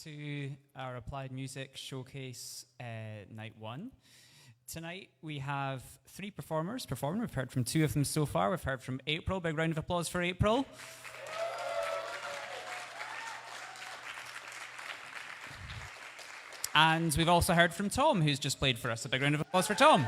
to our Applied Music Showcase Night 1. Tonight we have 3 performers performing. We've heard from 2 of them so far. We've heard from April. Big round of applause for April. And we've also heard from Tom, who's just played for us. A big round of applause for Tom.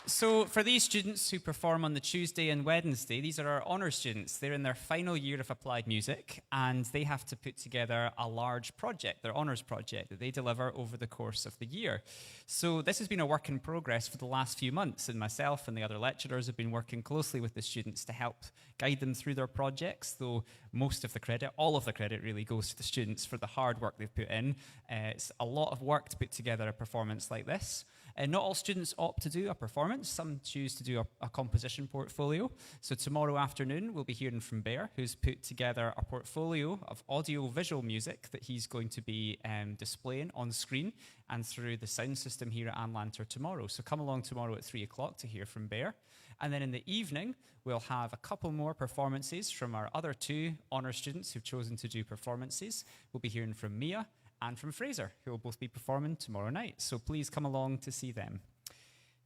So for these students who perform on the Tuesday and Wednesday, these are our honours students. They're in their final year of applied music, and they have to put together a large project, their honours project, that they deliver over the course of the year. So this has been a work in progress for the last few months, and myself and the other lecturers have been working closely with the students to help guide them through their projects, though most of the credit, all of the credit really goes to the students for the hard work they've put in. It's a lot of work to put together a performance like this. Not all students opt to do a performance. Some choose to do a composition portfolio. So tomorrow afternoon, we'll be hearing from Bear, who's put together a portfolio of audio-visual music that he's going to be displaying on screen and through the sound system here at Lanntair tomorrow. So come along tomorrow at 3 o'clock to hear from Bear. And then in the evening, we'll have a couple more performances from our other 2 honour students who've chosen to do performances. We'll be hearing from Mia and from Fraser, who will both be performing tomorrow night. So please come along to see them.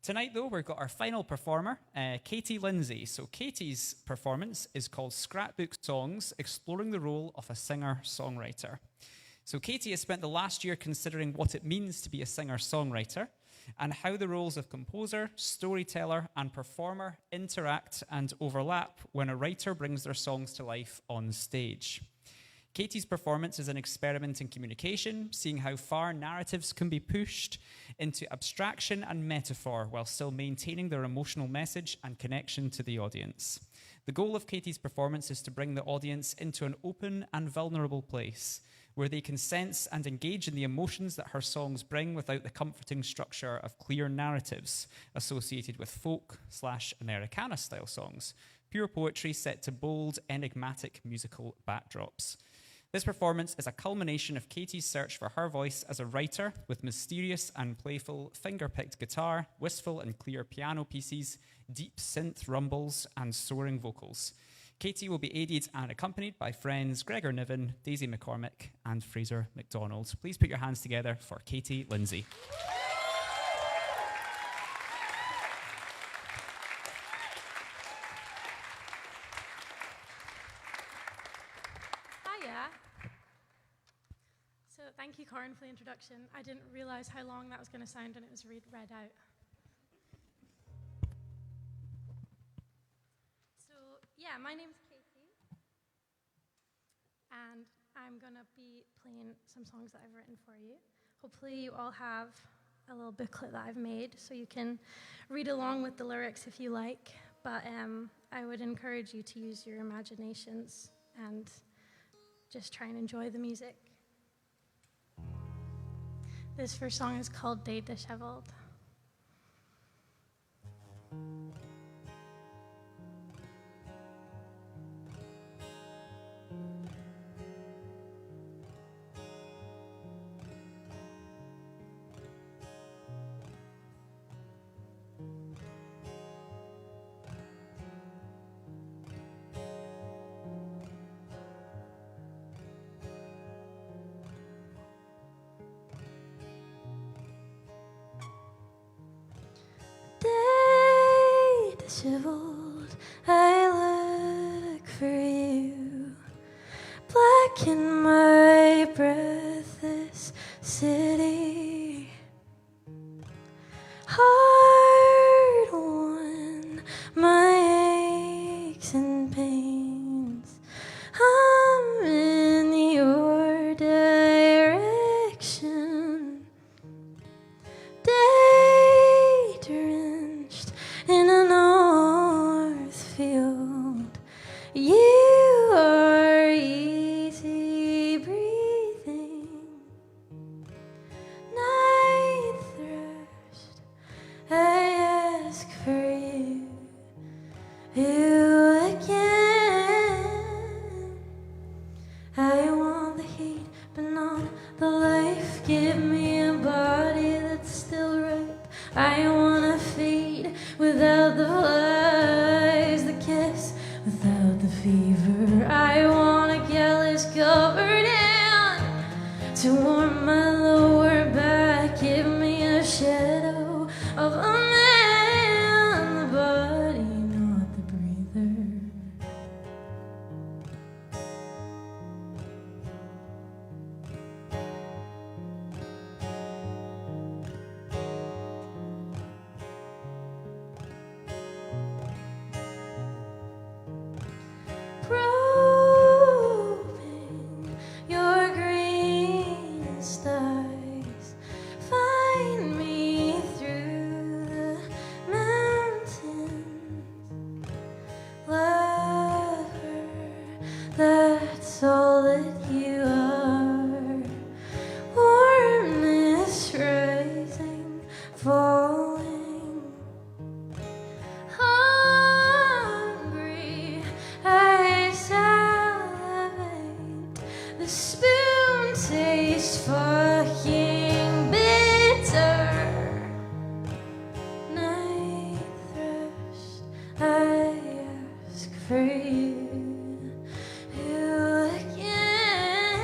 Tonight, though, we've got our final performer, Katie Lindsay. So Katie's performance is called Scrapbook Songs, Exploring the Role of a Singer-Songwriter. So Katie has spent the last year considering what it means to be a singer-songwriter and how the roles of composer, storyteller, and performer interact and overlap when a writer brings their songs to life on stage. Katie's performance is an experiment in communication, seeing how far narratives can be pushed into abstraction and metaphor while still maintaining their emotional message and connection to the audience. The goal of Katie's performance is to bring the audience into an open and vulnerable place where they can sense and engage in the emotions that her songs bring without the comforting structure of clear narratives associated with folk/Americana-style songs, pure poetry set to bold, enigmatic musical backdrops. This performance is a culmination of Katie's search for her voice as a writer with mysterious and playful finger-picked guitar, wistful and clear piano pieces, deep synth rumbles, and soaring vocals. Katie will be aided and accompanied by friends Gregor Niven, Daisy McCormick, and Fraser McDonald. Please put your hands together for Katie Lindsay. Thank you, Corin, for the introduction. I didn't realize how long that was going to sound when it was read out. So, yeah, my name's Katie, and I'm going to be playing some songs that I've written for you. Hopefully you all have a little booklet that I've made, so you can read along with the lyrics if you like, but I would encourage you to use your imaginations and just try and enjoy the music. This first song is called Day Disheveled. Disheveled, I look for you, black in my breathless city, hard won, my aches and pains, I'm in your direction, day drenched in an field. You are easy breathing, night thirst, I ask for you again. I want the heat, but not the life. Give me a body that's still ripe. I wanna fade without the flies, the kiss without the fever. for you again.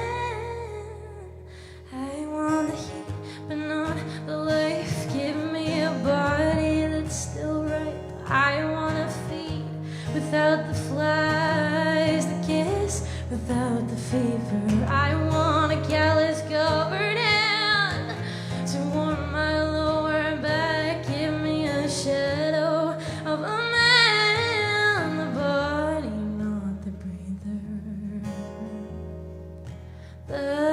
I want the heat, but not the life. Give me a body that's still right. I want to feed without the flies, the kiss without the fever. I want a callous covered hand to warm my lower back. Give me a shadow of a man, the body, not the breather. The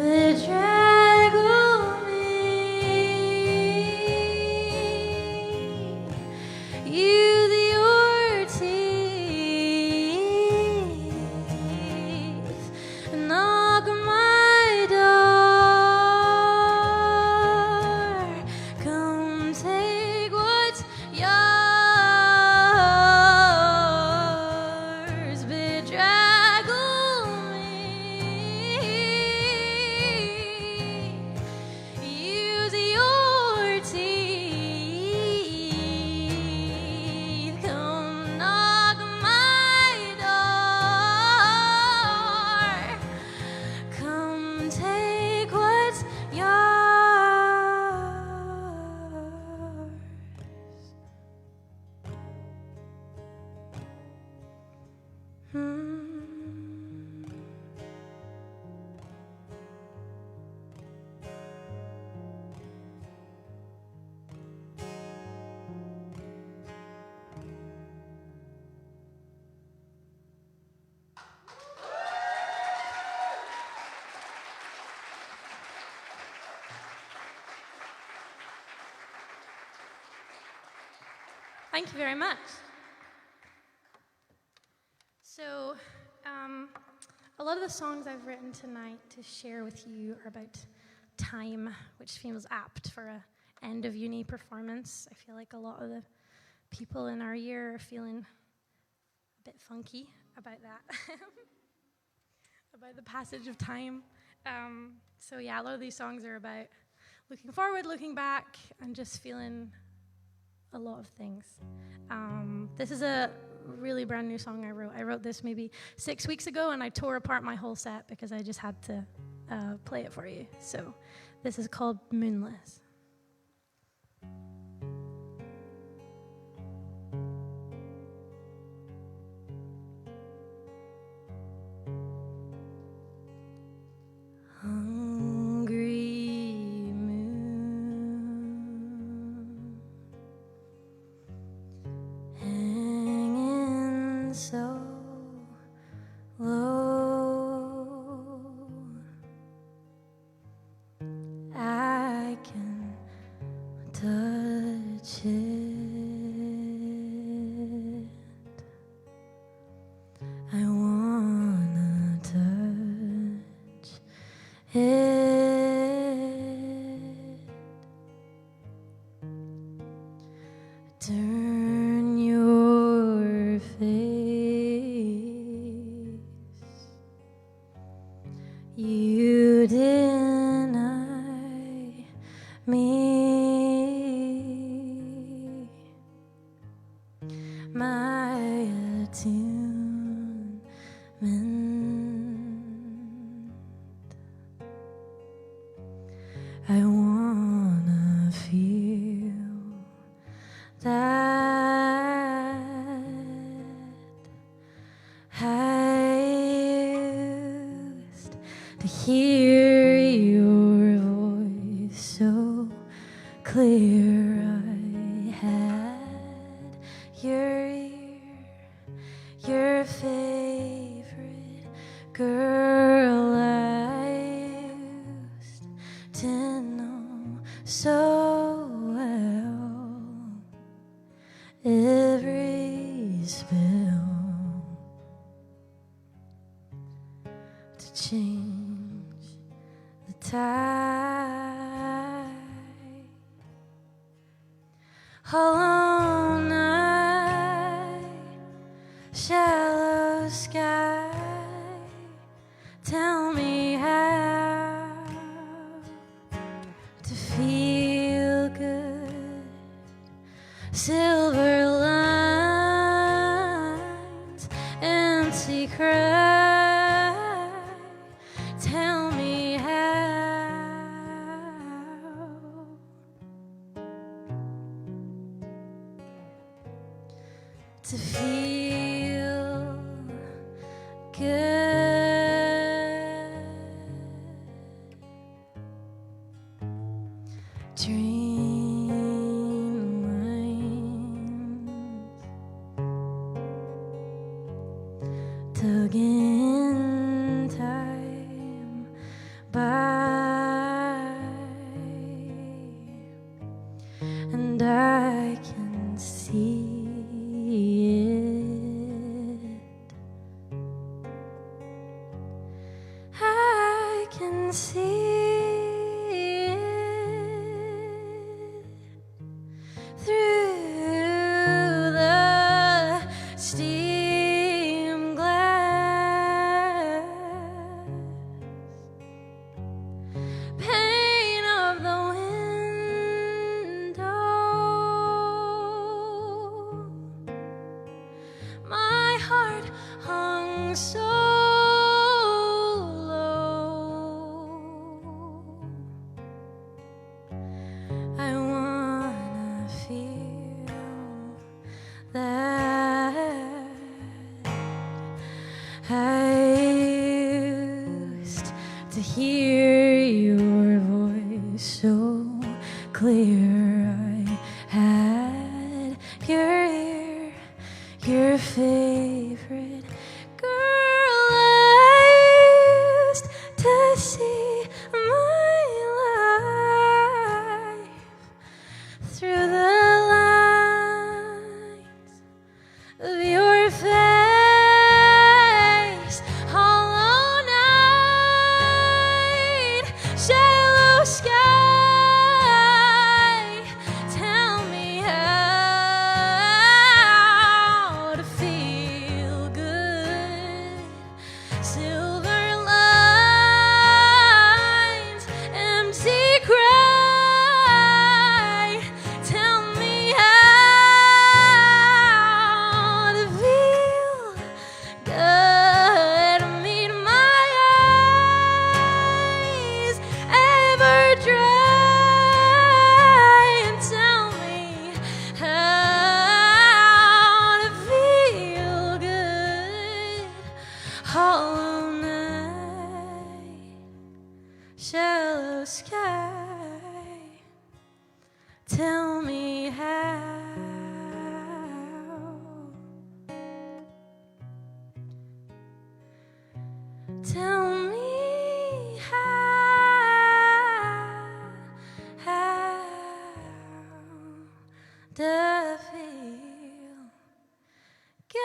bedraggle me, use your teeth, knock my door, come take what's yours, bedraggle me. Use your teeth, come knock my door, come take what's yours. Thank you very much. So, a lot of the songs I've written tonight to share with you are about time, which feels apt for a end of uni performance. I feel like a lot of the people in our year are feeling a bit funky about that, about the passage of time. So yeah, a lot of these songs are about looking forward, looking back, and just feeling a lot of things. This is a really brand new song I wrote. I wrote this maybe 6 weeks ago, and I tore apart my whole set because I just had to play it for you. So this is called Moonless. Hungry moon, hanging so low, I can touch it. I wanna touch it. Turn your face. You deny me my attunement. I wanna feel that to hear your voice so clear. I had your ear, your favorite girl I used to know so well. Every spell to change the tide. Hollow night, shallow sky, tell me how to feel good. Silver lines, empty cry, tell me how to feel good. Dream lines dug in time by, and I can see it. I can see it through the steam glass, pane of the window. My heart hung so low. I wanna feel that. I used to hear your voice so clear. I had your ear, your favorite girl I used to see my life through the lines of your face. Hollow night, shallow sky, tell me how to feel good. Silver lines, empty cry, tell me how to feel good. Meet my eyes ever dry, and tell me how to feel good. Hollow night, shallow sky, tell me how. Tell me how to feel good.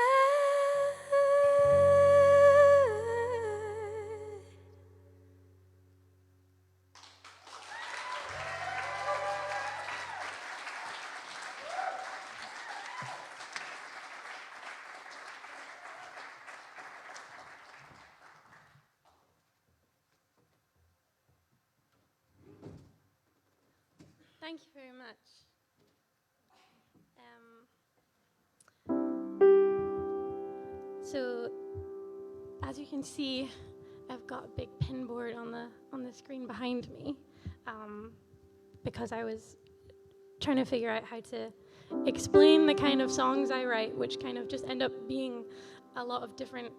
Thank you very much. So, as you can see, I've got a big pin board on the screen behind me, because I was trying to figure out how to explain the kind of songs I write, which kind of just end up being a lot of different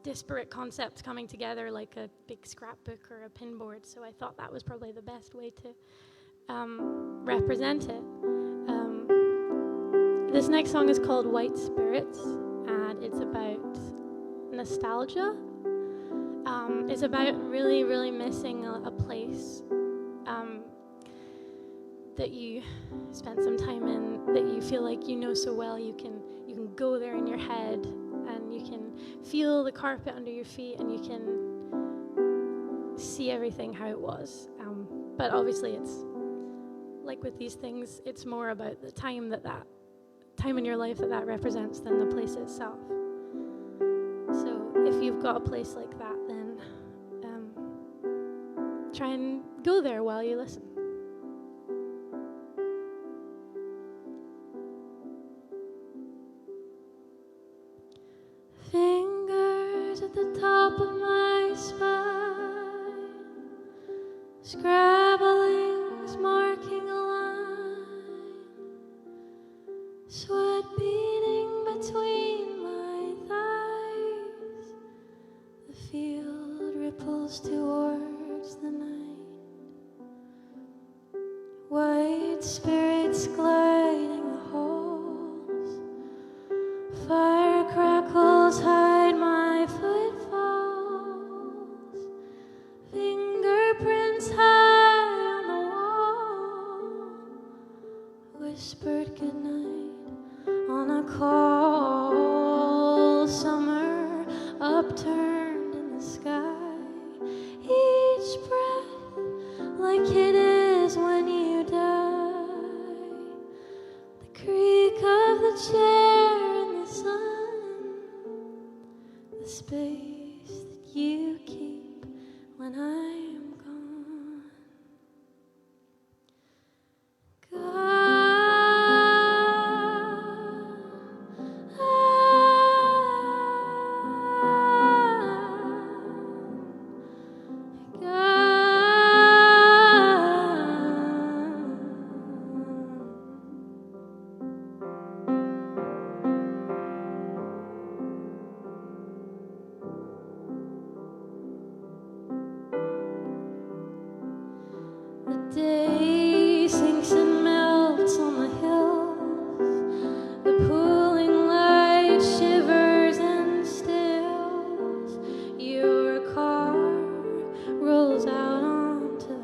disparate concepts coming together like a big scrapbook or a pinboard. So I thought that was probably the best way to represent it. This next song is called White Spirits, and it's about nostalgia. It's about really, really missing a place that you spent some time in, that you feel like you know so well. You can go there in your head, and you can feel the carpet under your feet, and you can see everything how it was. But obviously, it's like with these things, it's more about the time that time in your life that represents than the place itself. So if you've got a place like that, then try and go there while you listen. Fingers at the top of my spine, scrabblings marking a line, sweat beating between my thighs, the field ripples towards the night, white spirits gliding the halls, fire crackles hide my footfalls, fingerprints high on the wall, whispered goodnight on a call, summer upturned in the sky, each breath like it is when you die, the creak of the chair in the sun, the space that you keep when I am gone. The day sinks and melts on the hills, the pooling light shivers and stills, your car rolls out onto the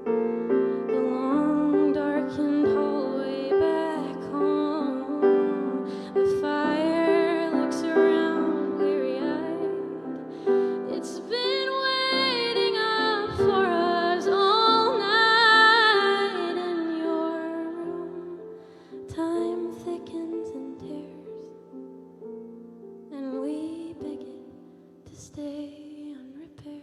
road, the long darkened hallway back home, the fire looks around weary-eyed, it's been waiting up for us all night in your room. Time thickens and tears, and we beg it to stay unrepaired.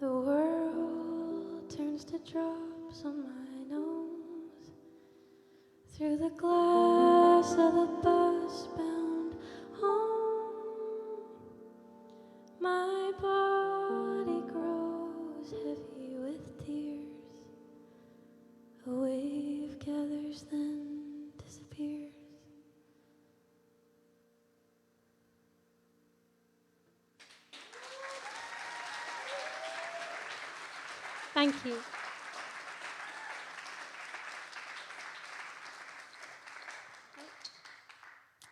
The world turns to drops on my nose through the glass of the bus bound home. My body grows heavy with tears. A wave gathers, then disappears. Thank you.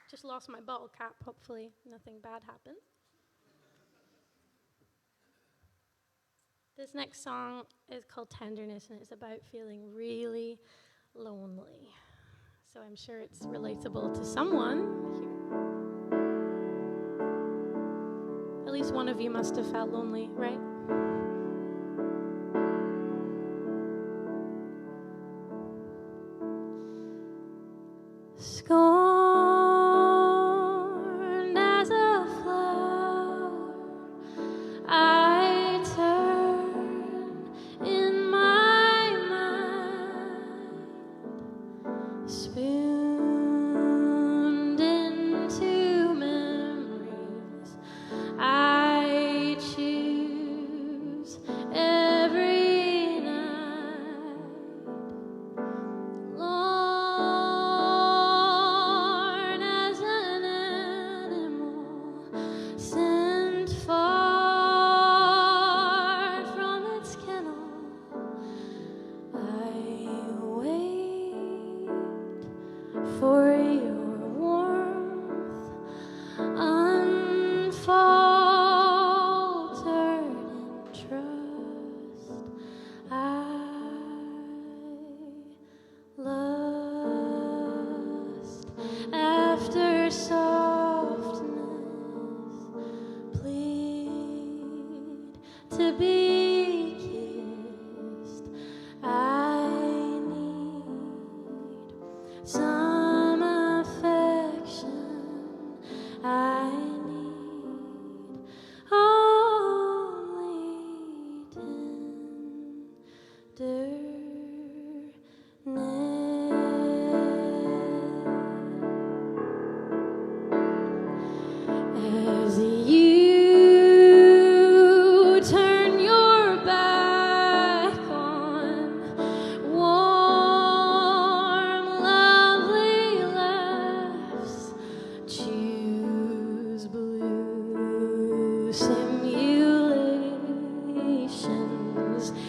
Just lost my bottle cap. Hopefully nothing bad happened. This next song is called Tenderness, and it's about feeling really lonely. so I'm sure it's relatable to someone here. At least one of you must have felt lonely, right? Scorned as a flower, I turn in my mind, spooned into memories. I choose every night. Lord, as an animal sent far from its kennel, I wait for your warmth, unfaltered in trust. I lust after softness, plead to be kissed. I need some affection. I need only as you turn your back on warm, lovely laughs, choose blue simulations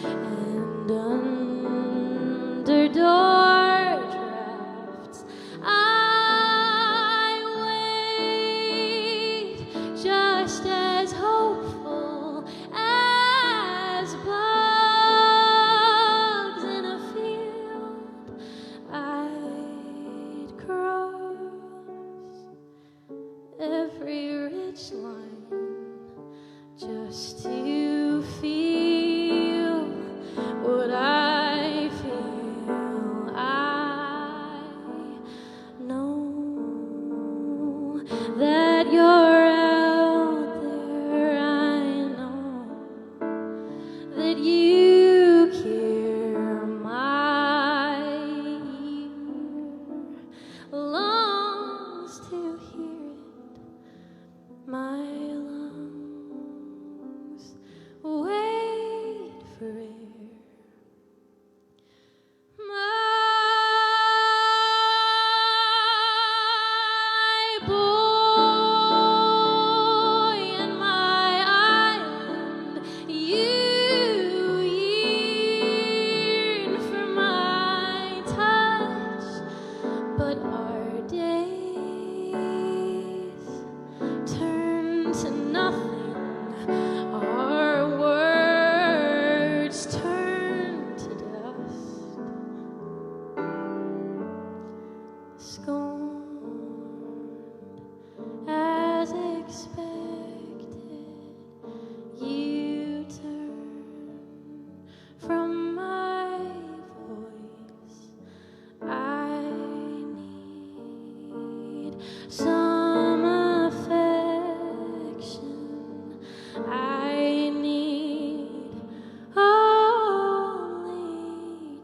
and underdoor drafts. I wait just as hopeful as bugs in a field. I'd cross every ridge line just to feel what I feel. I know that you're out there. I know that you care. My ear longs to hear it. My lungs wait for air. My boy and my island, you yearn for my touch, but our days turn to nothing. Our words turn to dust. Scorned as expected, you turn from my voice. I need some affection. I need only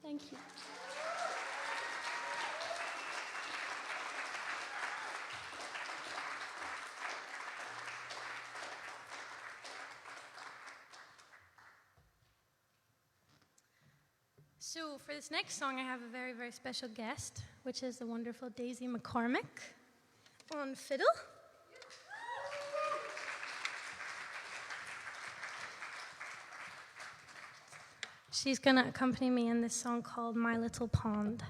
Thank you. So for this next song, I have a very, very special guest, which is the wonderful Daisy McCormick on fiddle. She's going to accompany me in this song called My Little Pond,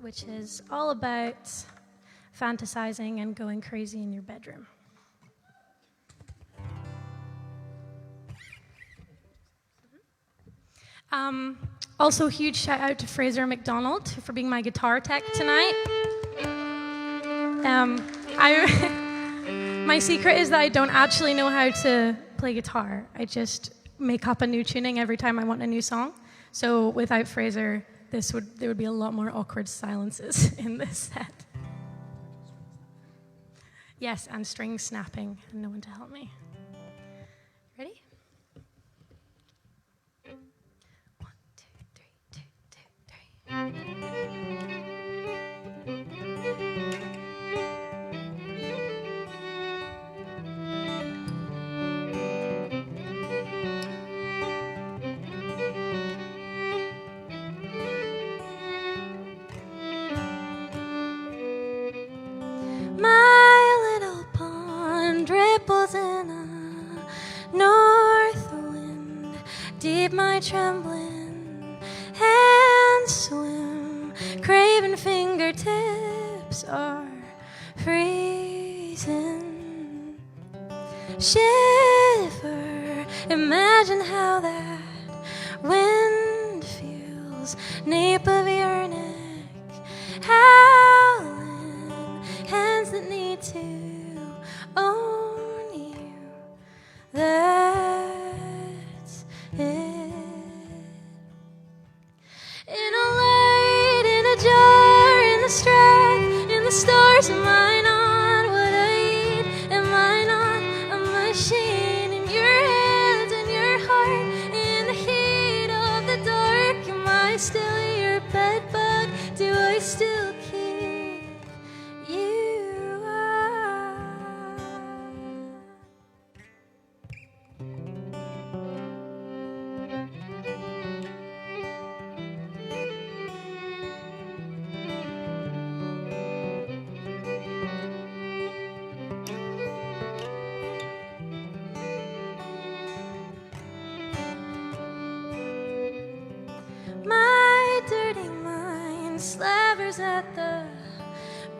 which is all about fantasizing and going crazy in your bedroom. Also, huge shout out to Fraser McDonald for being my guitar tech tonight. My secret is that I don't actually know how to play guitar. I just make up a new tuning every time I want a new song. So without Fraser, there would be a lot more awkward silences in this set. Yes, and string snapping, and no one to help me. Ready? 1, 2, 3, 2, 2, 3. My little pond ripples in a north wind, deep my trembling hands swim, craven fingertips are freezing. Shiver, imagine how that wind feels, nape of your neck, howling, hands that need to own you. That's it. In a light, in a jar, in the strife, in the stars, am I not what I eat? Am I not a machine in your hands, in your heart, in the heat of the dark? Am I still your bed bug? Do I still keep you up? My dirty mind slavers at the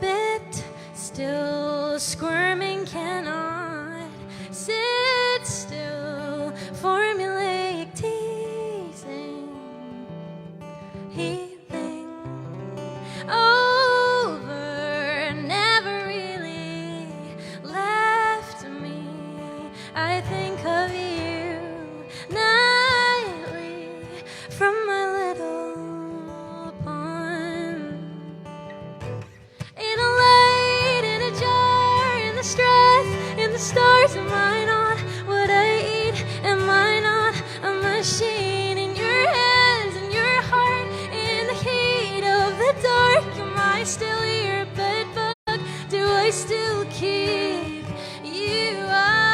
bit, still squirming, cannot sit still, formulaic teasing, healing over, never really left me. I think of you nightly from my little pond. In a light, in a jar, in the strife, in the stars, am I not what I eat? Am I not a machine in your hands, in your heart, in the heat of the dark? Am I still your bed bug? Do I still keep you up?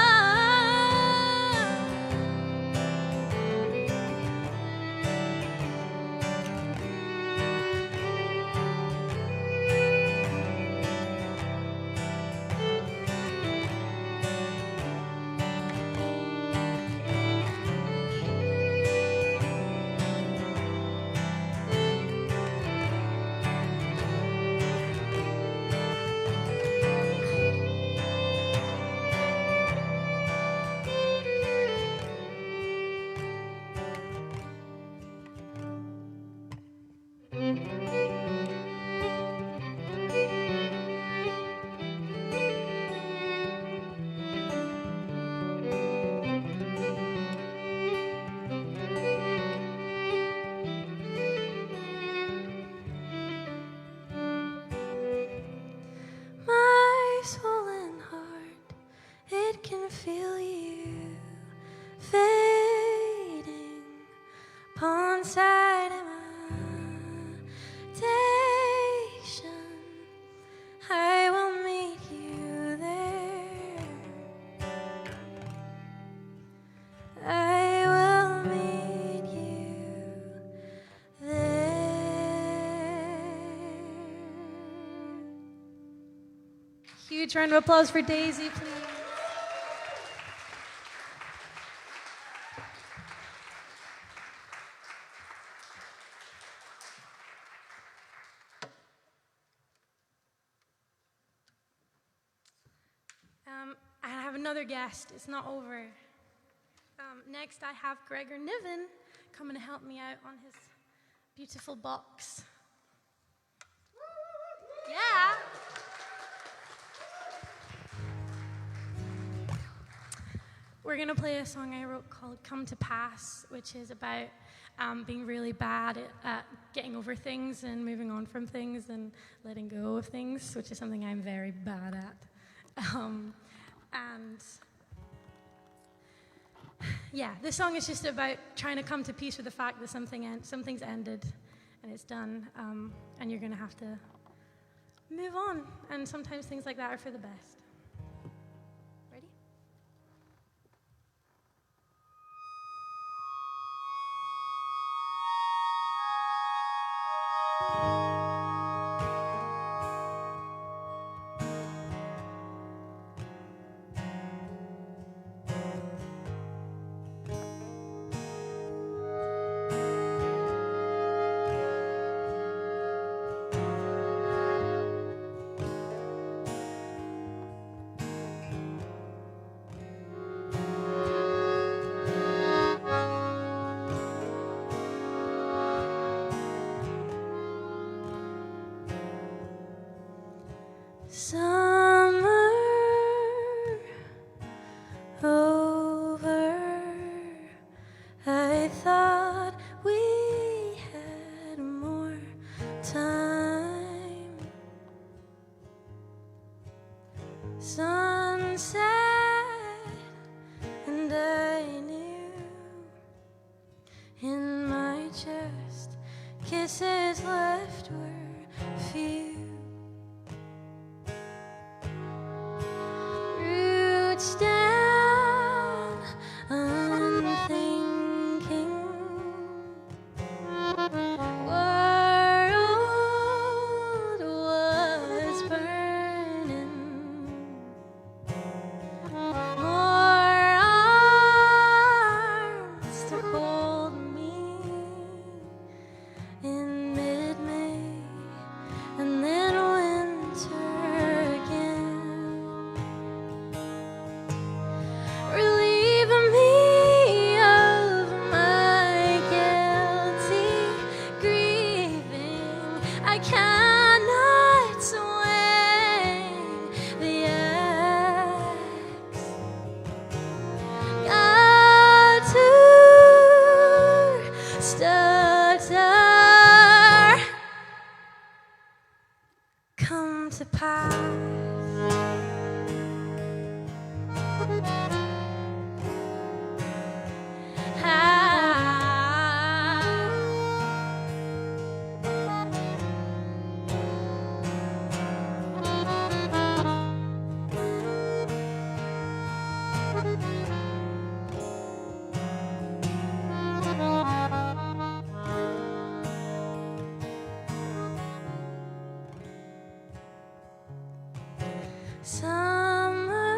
My swollen heart, it can feel you fading upon side imitation. I will meet you there. I will meet you there. Huge round of applause for Daisy, please. I have another guest. It's not over. Next, I have Gregor Niven coming to help me out on his beautiful box. Yeah. We're going to play a song I wrote called Come to Pass, which is about being really bad at getting over things and moving on from things and letting go of things, which is something I'm very bad at. And yeah, this song is just about trying to come to peace with the fact that something's ended and it's done, and you're going to have to move on. And sometimes things like that are for the best. Ready? Summer over, I thought we had more time. Sunset, and I knew in my chest kisses left were few. Down, unthinking, world was burning, more arms to hold me in mid-May, and then winter again. Come to pass. Summer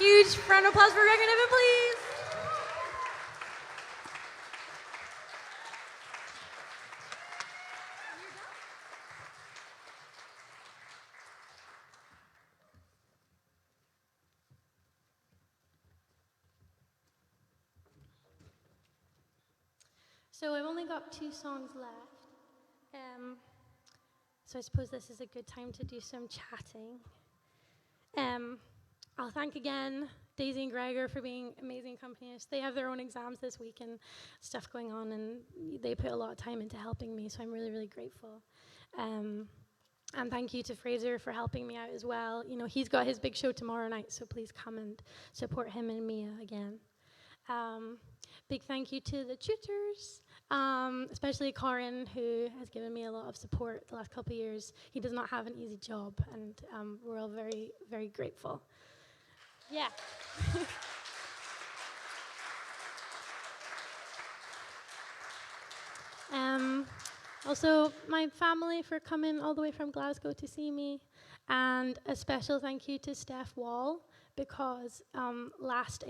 Huge round of applause for Greg and Evan, please. So I've only got 2 songs left. So I suppose this is a good time to do some chatting. I'll thank again Daisy and Gregor for being amazing accompanists. They have their own exams this week and stuff going on, and they put a lot of time into helping me, so I'm really, really grateful. And thank you to Fraser for helping me out as well. You know, he's got his big show tomorrow night, so please come and support him and Mia again. Big thank you to the tutors, especially Corin, who has given me a lot of support the last couple of years. He does not have an easy job, and we're all very, very grateful. Yeah. Also, my family for coming all the way from Glasgow to see me, and a special thank you to Steph Wall, because last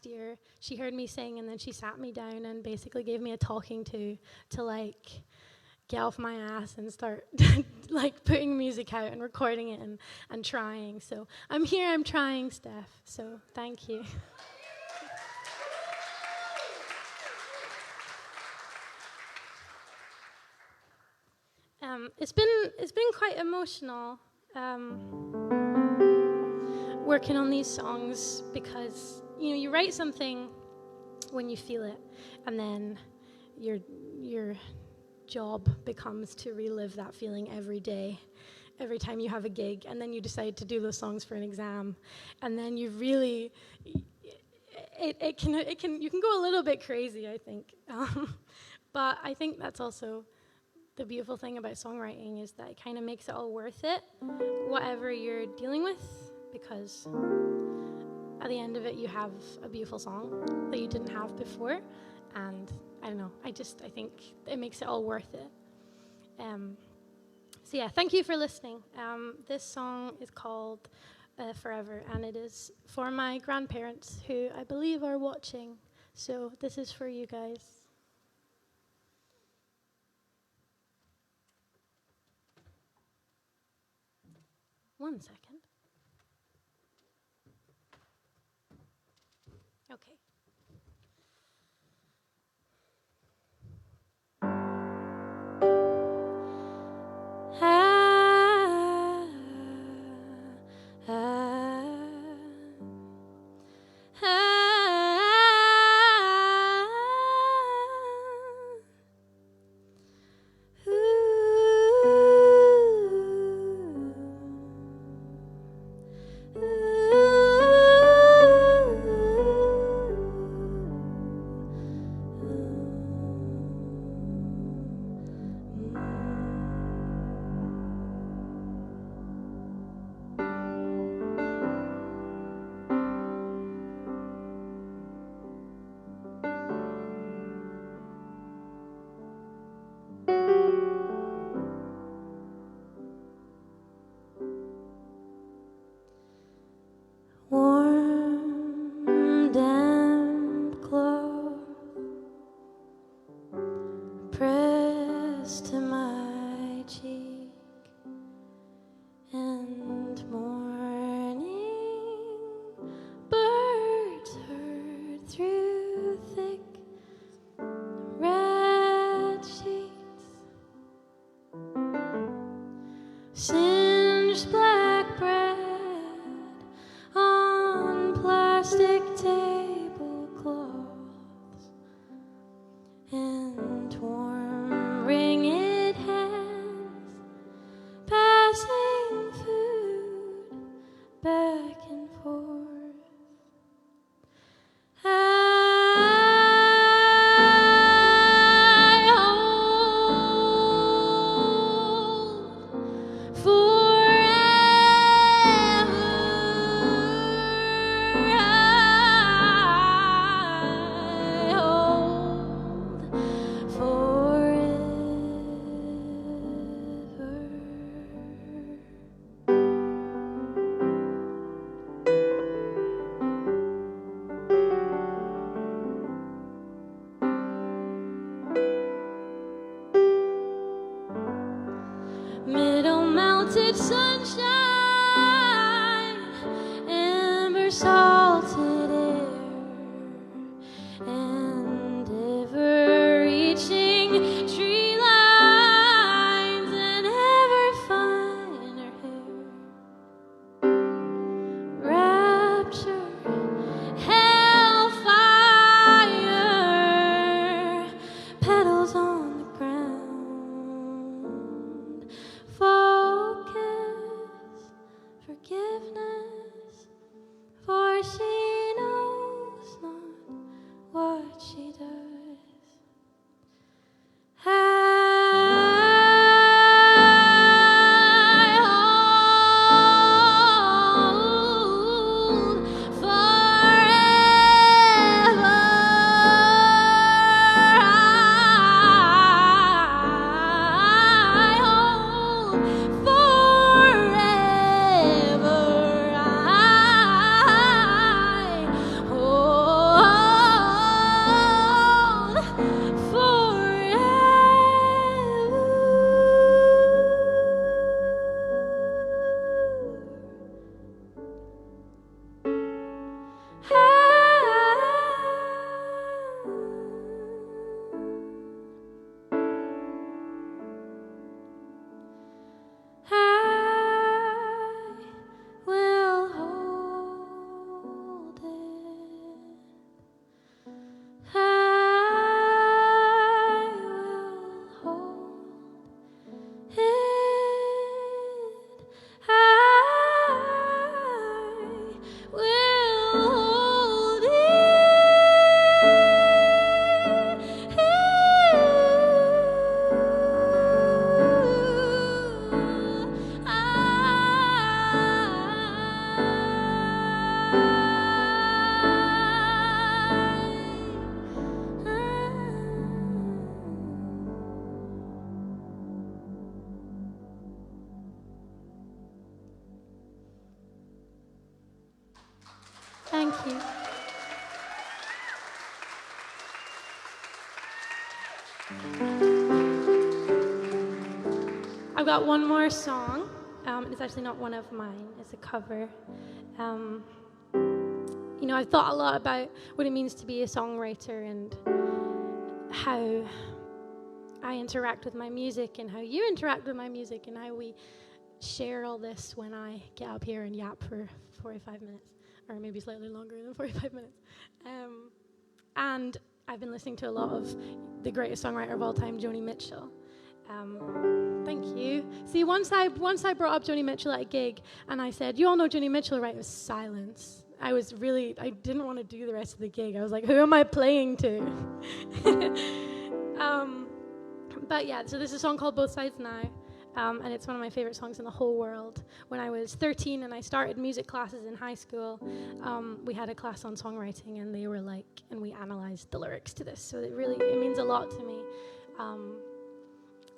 year, she heard me sing, and then she sat me down and basically gave me a talking to like get off my ass and start like putting music out and recording it and trying. So I'm here, I'm trying, Steph. So thank you. It's been quite emotional working on these songs, because you write something when you feel it, and then your job becomes to relive that feeling every day, every time you have a gig, and then you decide to do those songs for an exam, and then you really you can go a little bit crazy, I think. But I think that's also the beautiful thing about songwriting, is that it kind of makes it all worth it, whatever you're dealing with, because at the end of it, you have a beautiful song that you didn't have before, and I don't know, I think it makes it all worth it. So yeah, thank you for listening. This song is called Forever, and it is for my grandparents, who I believe are watching, so this is for you guys. One second. Okay. salted air and ever-reaching tree lines and ever finer hair. Rapture, hellfire, petals on the ground. Focus, forgiveness, for she knows not what she does. I hold forever. I hold forever. I hold I will hold it. I will hold it. I will hold Thank you. I've got one more song. It's actually not one of mine. It's a cover. I've thought a lot about what it means to be a songwriter and how I interact with my music and how you interact with my music and how we share all this when I get up here and yap for 45 minutes, or maybe slightly longer than 45 minutes. And I've been listening to a lot of the greatest songwriter of all time, Joni Mitchell. Thank you. See, once I brought up Joni Mitchell at a gig, and I said, "You all know Joni Mitchell, right?" It was silence. I didn't want to do the rest of the gig. I was like, who am I playing to? But yeah, so there's a song called Both Sides Now, and it's one of my favorite songs in the whole world. When I was 13 and I started music classes in high school, we had a class on songwriting, and they were like, and we analyzed the lyrics to this, so it means a lot to me.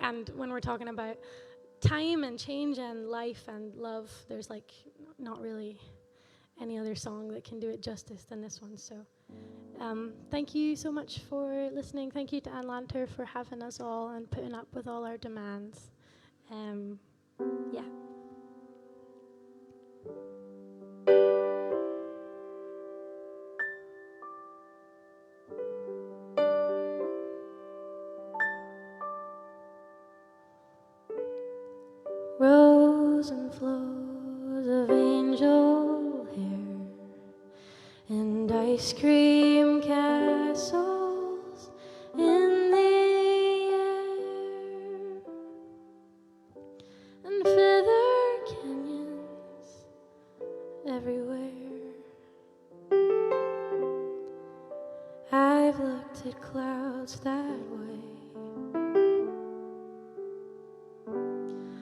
And when we're talking about time and change and life and love, there's like not really any other song that can do it justice than this one. So thank you so much for listening. Thank you to Lanntair for having us all and putting up with all our demands. Yeah. Rows and flows of angel hair and ice cream castles in the air and feather canyons everywhere. I've looked at clouds that way,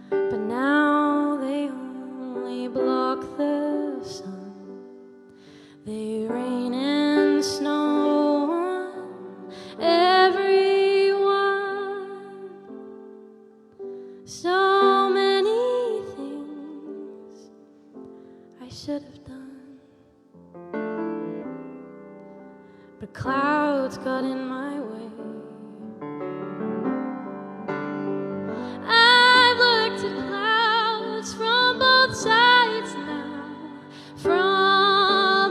but now they only block the sun. They rain and snow on everyone. So many things I should have done, but clouds got in my way. I've looked at clouds from both sides now, from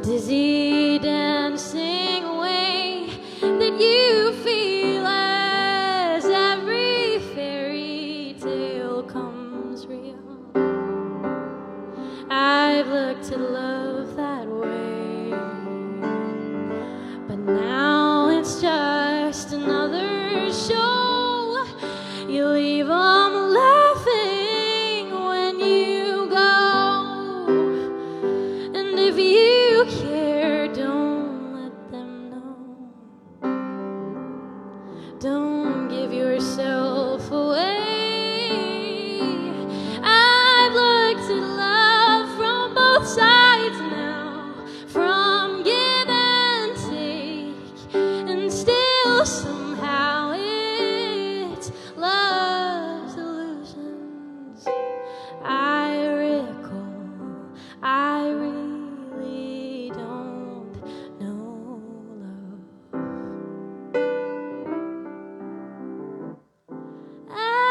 dizzy dancing way that you feel as every fairy tale comes real. I've looked at love that way, but now it's just another show. You leave them laughing when you go, and if you care, don't let them know. Don't give yourself away. I've looked at love from both sides now, from give and take, and still somehow it's love's illusions. I recall, I really don't know love at all.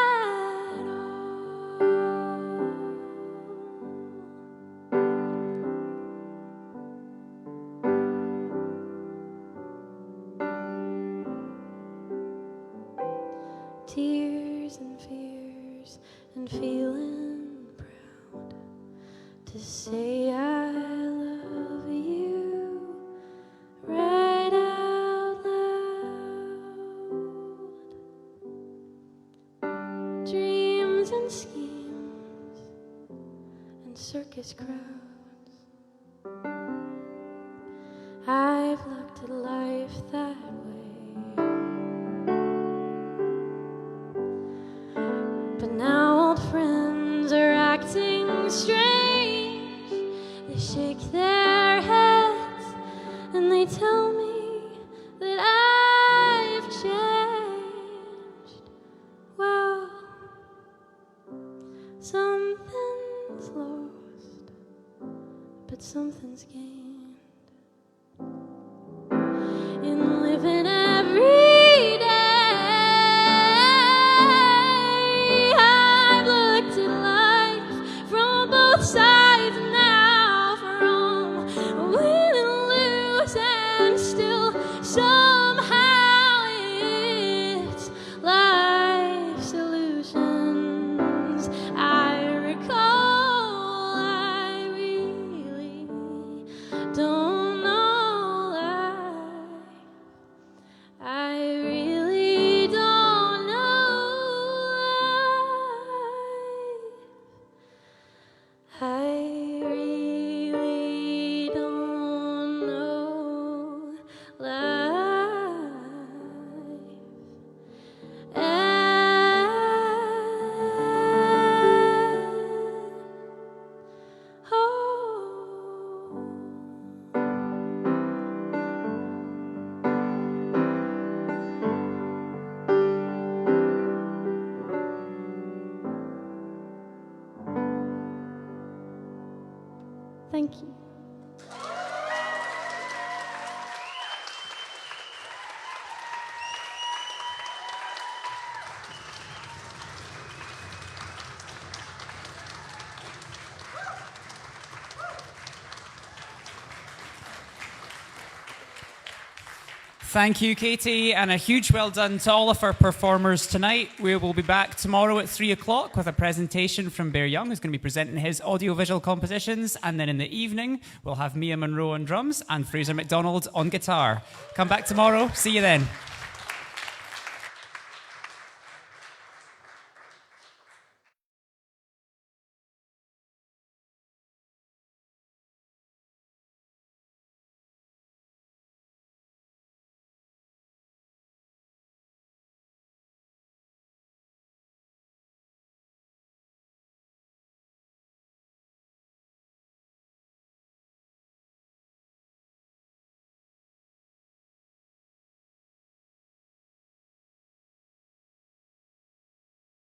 Tears and fears and feeling proud to say I love you right out loud. Dreams and schemes and circus crowds. I've looked at life that way, but now old friends are acting strange. They shake their heads and they tell me that I've changed. Well, something's lost, but something's gained in living every day. I've looked at life from both sides now, from win and lose, and still somehow it's life's illusions. I recall, I really don't know life. I really don't know life. I really don't know life at all. Thank you. Thank you, Katie, and a huge well done to all of our performers tonight. We will be back tomorrow at 3 o'clock with a presentation from Bear Young, who's going to be presenting his audiovisual compositions. And then in the evening, we'll have Mia Monroe on drums and Fraser McDonald on guitar. Come back tomorrow. See you then.